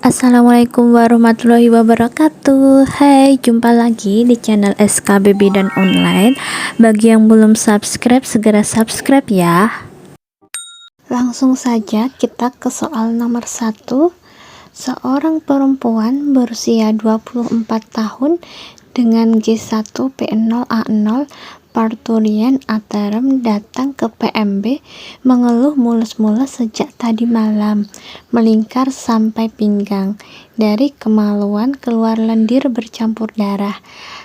Assalamualaikum warahmatullahi wabarakatuh. Hai, jumpa lagi di channel SKB Bidan Online. Bagi yang belum subscribe, segera subscribe ya. Langsung saja kita ke soal nomor 1. Seorang perempuan berusia 24 tahun dengan G1P0A0 parturian aterem datang ke PMB mengeluh mulus-mulus sejak tadi malam, melingkar sampai pinggang. Dari kemaluan keluar lendir bercampur darah.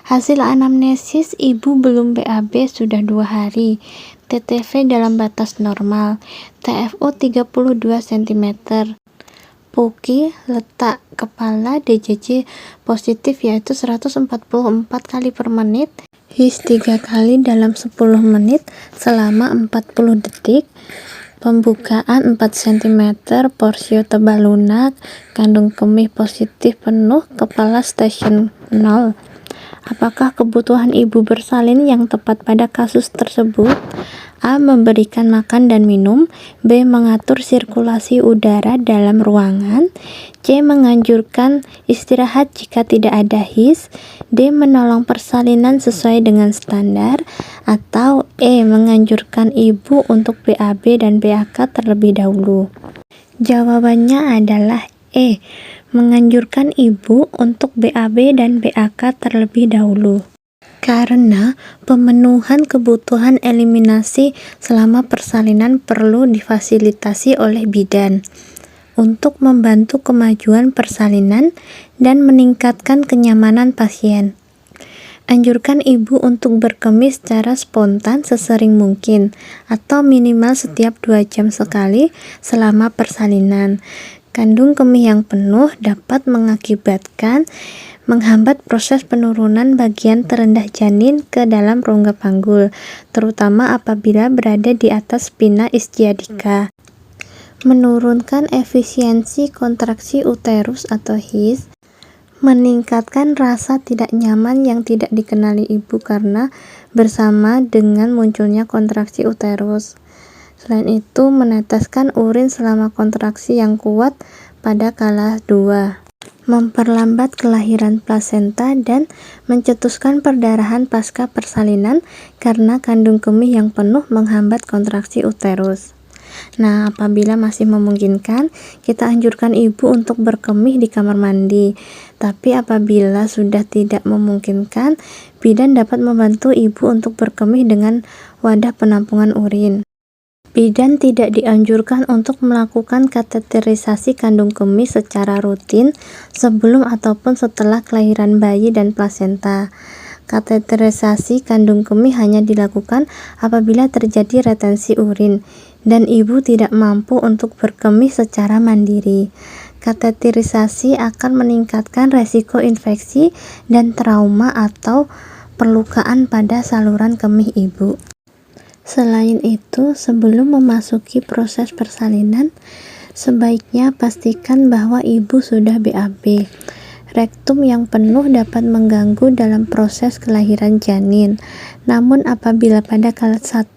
Hasil anamnesis ibu belum BAB sudah 2 hari. TTV dalam batas normal, TFO 32 cm. PUKI letak kepala DJJ positif yaitu 144 kali per menit, HIS 3 kali dalam 10 menit selama 40 detik, pembukaan 4 cm, porsio tebal lunak, kandung kemih positif penuh, kepala stasiun 0. Apakah kebutuhan ibu bersalin yang tepat pada kasus tersebut? A. Memberikan makan dan minum. B. Mengatur sirkulasi udara dalam ruangan. C. Menganjurkan istirahat jika tidak ada HIS. D. Menolong persalinan sesuai dengan standar. Atau E. Menganjurkan ibu untuk BAB dan BAK terlebih dahulu. Jawabannya adalah E. Menganjurkan ibu untuk BAB dan BAK terlebih dahulu. Karena pemenuhan kebutuhan eliminasi selama persalinan perlu difasilitasi oleh bidan untuk membantu kemajuan persalinan dan meningkatkan kenyamanan pasien. Anjurkan ibu untuk berkemih secara spontan sesering mungkin atau minimal setiap 2 jam sekali selama persalinan. Kandung kemih yang penuh dapat mengakibatkan menghambat proses penurunan bagian terendah janin ke dalam rongga panggul, terutama apabila berada di atas spina ischiadica. Menurunkan efisiensi kontraksi uterus atau HIS, meningkatkan rasa tidak nyaman yang tidak dikenali ibu karena bersama dengan munculnya kontraksi uterus. Selain itu, meneteskan urin selama kontraksi yang kuat pada kala 2. Memperlambat kelahiran plasenta dan mencetuskan perdarahan pasca persalinan karena kandung kemih yang penuh menghambat kontraksi uterus. Nah, apabila masih memungkinkan, kita anjurkan ibu untuk berkemih di kamar mandi. Tapi apabila sudah tidak memungkinkan, bidan dapat membantu ibu untuk berkemih dengan wadah penampungan urin. Bidan tidak dianjurkan untuk melakukan kateterisasi kandung kemih secara rutin sebelum ataupun setelah kelahiran bayi dan plasenta. Kateterisasi kandung kemih hanya dilakukan apabila terjadi retensi urin dan ibu tidak mampu untuk berkemih secara mandiri. Kateterisasi akan meningkatkan resiko infeksi dan trauma atau perlukaan pada saluran kemih ibu. Selain itu, sebelum memasuki proses persalinan, sebaiknya pastikan bahwa ibu sudah BAB. Rektum yang penuh dapat mengganggu dalam proses kelahiran janin. Namun apabila pada kala 1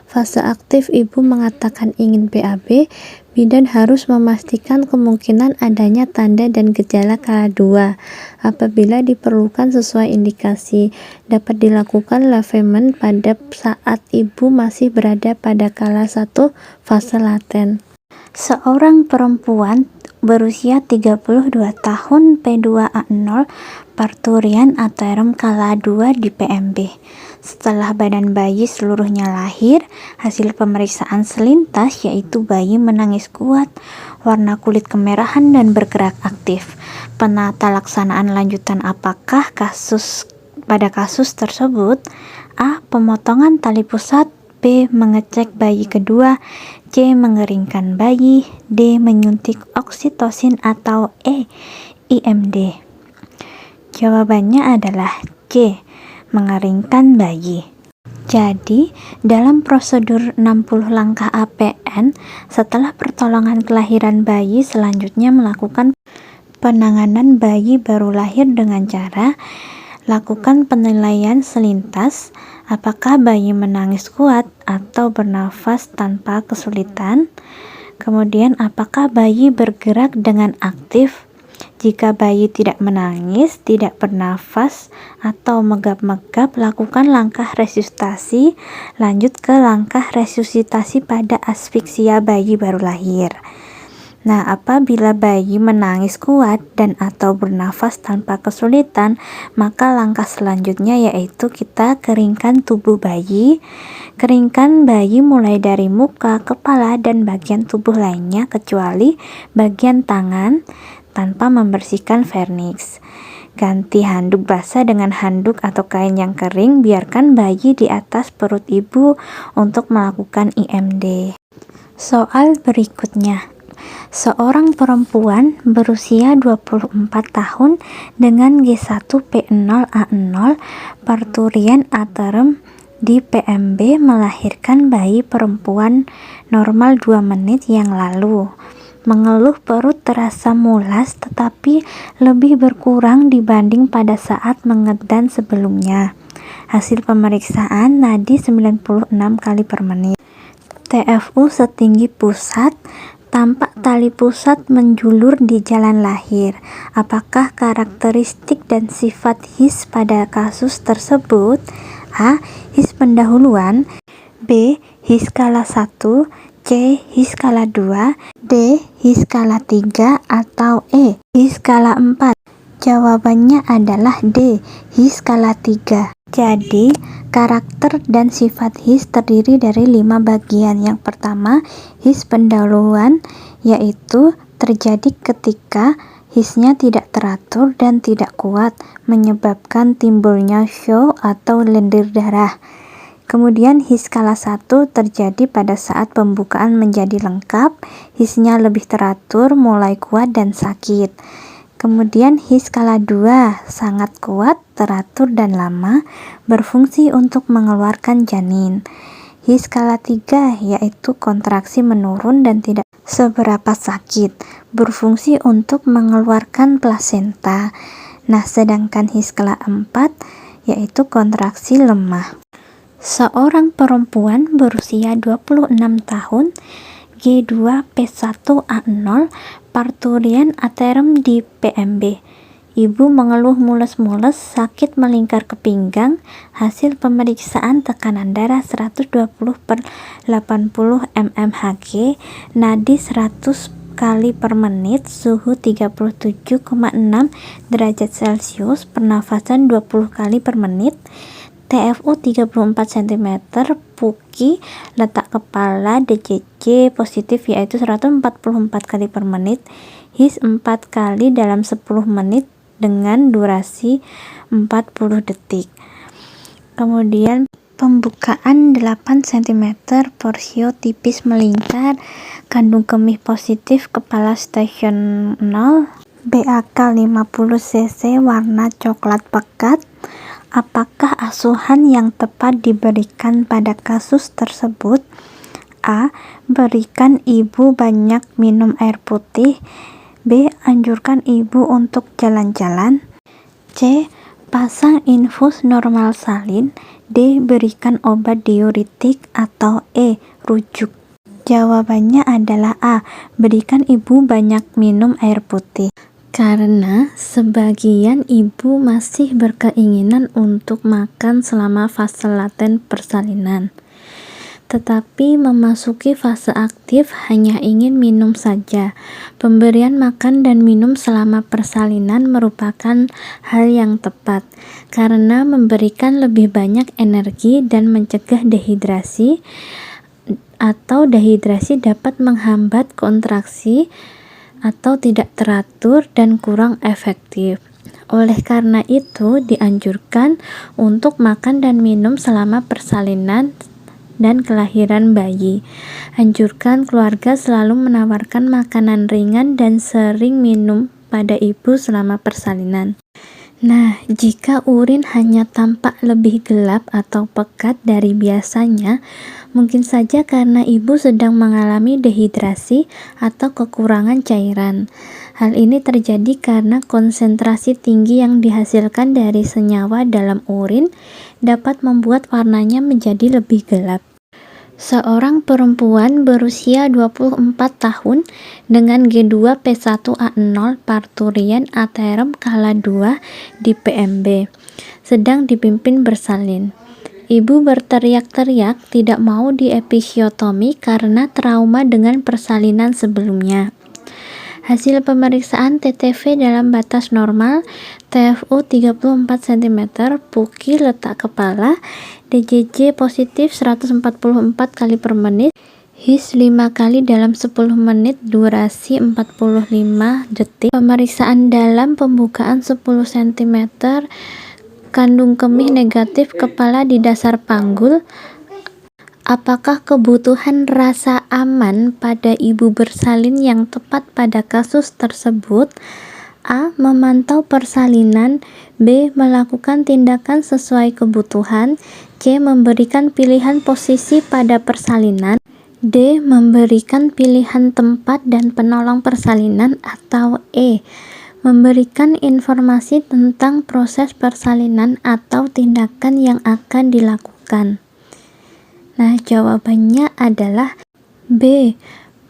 fase aktif ibu mengatakan ingin BAB, bidan harus memastikan kemungkinan adanya tanda dan gejala kala 2. Apabila diperlukan sesuai indikasi, dapat dilakukan lavement pada saat ibu masih berada pada kala 1 fase laten. Seorang perempuan berusia 32 tahun P2A0 parturian aterem kala 2 di PMB. Setelah badan bayi seluruhnya lahir, hasil pemeriksaan selintas yaitu bayi menangis kuat, warna kulit kemerahan dan bergerak aktif. Penata laksanaan lanjutan apakah pada kasus tersebut? A. Pemotongan tali pusat. B. Mengecek bayi kedua. C. Mengeringkan bayi. D. Menyuntik oksitosin atau E. IMD. Jawabannya adalah C. Mengeringkan bayi. Jadi, dalam prosedur 60 langkah APN, setelah pertolongan kelahiran bayi selanjutnya melakukan penanganan bayi baru lahir dengan cara lakukan penilaian selintas, apakah bayi menangis kuat atau bernafas tanpa kesulitan, kemudian apakah bayi bergerak dengan aktif, Jika bayi tidak menangis, tidak bernafas, atau megap-megap, lakukan langkah resusitasi. Lanjut ke langkah resusitasi pada asfiksia bayi baru lahir. Nah, apabila bayi menangis kuat dan atau bernafas tanpa kesulitan, maka langkah selanjutnya yaitu kita keringkan tubuh bayi. Keringkan bayi mulai dari muka, kepala, dan bagian tubuh lainnya kecuali bagian tangan tanpa membersihkan vernix. Ganti handuk basah dengan handuk atau kain yang kering, biarkan bayi di atas perut ibu untuk melakukan IMD. Soal berikutnya. Seorang perempuan berusia 24 tahun dengan G1P0A0 parturian aterem di PMB melahirkan bayi perempuan normal 2 menit yang lalu. Mengeluh perut terasa mulas tetapi lebih berkurang dibanding pada saat mengedan sebelumnya. Hasil pemeriksaan nadi 96 kali per menit. TFU setinggi pusat. Tampak tali pusat menjulur di jalan lahir. Apakah karakteristik dan sifat his pada kasus tersebut? A. His pendahuluan. B. His skala 1. C. His skala 2. D. His skala 3. Atau E. His skala 4. Jawabannya adalah D. His skala 3. Jadi, karakter dan sifat his terdiri dari 5 bagian. Yang pertama, his pendahuluan, yaitu terjadi ketika hisnya tidak teratur dan tidak kuat, menyebabkan timbulnya show atau lendir darah. Kemudian his skala 1 terjadi pada saat pembukaan menjadi lengkap, hisnya lebih teratur, mulai kuat dan sakit. Kemudian his skala 2 sangat kuat, teratur dan lama, berfungsi untuk mengeluarkan janin. His skala 3 yaitu kontraksi menurun dan tidak seberapa sakit, berfungsi untuk mengeluarkan plasenta. Nah, sedangkan his skala 4 yaitu kontraksi lemah. Seorang perempuan berusia 26 tahun, G2P1A0 parturian aterem di PMB. Ibu mengeluh mules-mules, sakit melingkar ke pinggang. Hasil pemeriksaan tekanan darah 120/80 mmHg, nadi 100 kali per menit, suhu 37,6 derajat Celcius, pernafasan 20 kali per menit, TFU 34 cm, PUKI, letak kepala DCC positif yaitu 144 kali per menit, his 4 kali dalam 10 menit dengan durasi 40 detik. Kemudian pembukaan 8 cm, porsio tipis melingkar, kandung kemih positif, kepala stasional, BAK 50 cc, warna coklat pekat. Apakah asuhan yang tepat diberikan pada kasus tersebut? A. Berikan ibu banyak minum air putih. B. Anjurkan ibu untuk jalan-jalan. C. Pasang infus normal salin. D. Berikan obat diuretik. Atau E. Rujuk. Jawabannya adalah A. Berikan ibu banyak minum air putih. Karena sebagian ibu masih berkeinginan untuk makan selama fase laten persalinan, tetapi memasuki fase aktif hanya ingin minum saja. Pemberian makan dan minum selama persalinan merupakan hal yang tepat, karena memberikan lebih banyak energi dan mencegah dehidrasi, atau dehidrasi dapat menghambat kontraksi atau tidak teratur dan kurang efektif. Oleh karena itu, dianjurkan untuk makan dan minum selama persalinan dan kelahiran bayi. Anjurkan keluarga selalu menawarkan makanan ringan dan sering minum pada ibu selama persalinan. Nah, jika urin hanya tampak lebih gelap atau pekat dari biasanya, mungkin saja karena ibu sedang mengalami dehidrasi atau kekurangan cairan. Hal ini terjadi karena konsentrasi tinggi yang dihasilkan dari senyawa dalam urin dapat membuat warnanya menjadi lebih gelap. Seorang perempuan berusia 24 tahun dengan G2 P1A0 parturian aterem kala 2 di PMB sedang dipimpin bersalin. Ibu berteriak-teriak tidak mau diepisiotomi karena trauma dengan persalinan sebelumnya. Hasil pemeriksaan TTV dalam batas normal, TFU 34 cm, PUKI letak kepala, DJJ positif 144 kali per menit, HIS 5 kali dalam 10 menit, durasi 45 detik. Pemeriksaan dalam pembukaan 10 cm, kandung kemih negatif, kepala di dasar panggul. Apakah kebutuhan rasa aman pada ibu bersalin yang tepat pada kasus tersebut? A. Memantau persalinan. B. Melakukan tindakan sesuai kebutuhan. C. Memberikan pilihan posisi pada persalinan. D. Memberikan pilihan tempat dan penolong persalinan. Atau E. Memberikan informasi tentang proses persalinan atau tindakan yang akan dilakukan. Nah, jawabannya adalah B.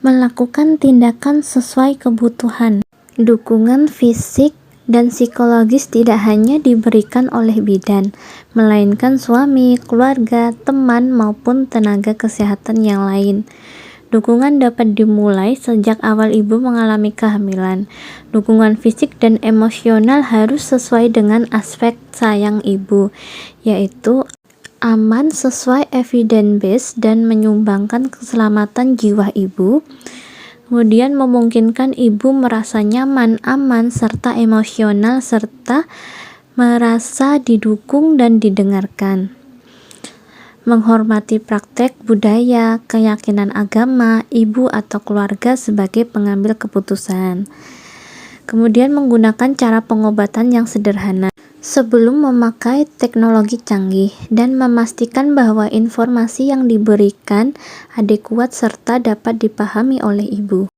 Melakukan tindakan sesuai kebutuhan. Dukungan fisik dan psikologis tidak hanya diberikan oleh bidan, melainkan suami, keluarga, teman, maupun tenaga kesehatan yang lain. Dukungan dapat dimulai sejak awal ibu mengalami kehamilan. Dukungan fisik dan emosional harus sesuai dengan aspek sayang ibu, yaitu aman sesuai evidence base dan menyumbangkan keselamatan jiwa ibu. Kemudian memungkinkan ibu merasa nyaman, aman, serta emosional, serta merasa didukung dan didengarkan. Menghormati praktek budaya, keyakinan agama, ibu atau keluarga sebagai pengambil keputusan. Kemudian menggunakan cara pengobatan yang sederhana sebelum memakai teknologi canggih, dan memastikan bahwa informasi yang diberikan adekuat serta dapat dipahami oleh ibu.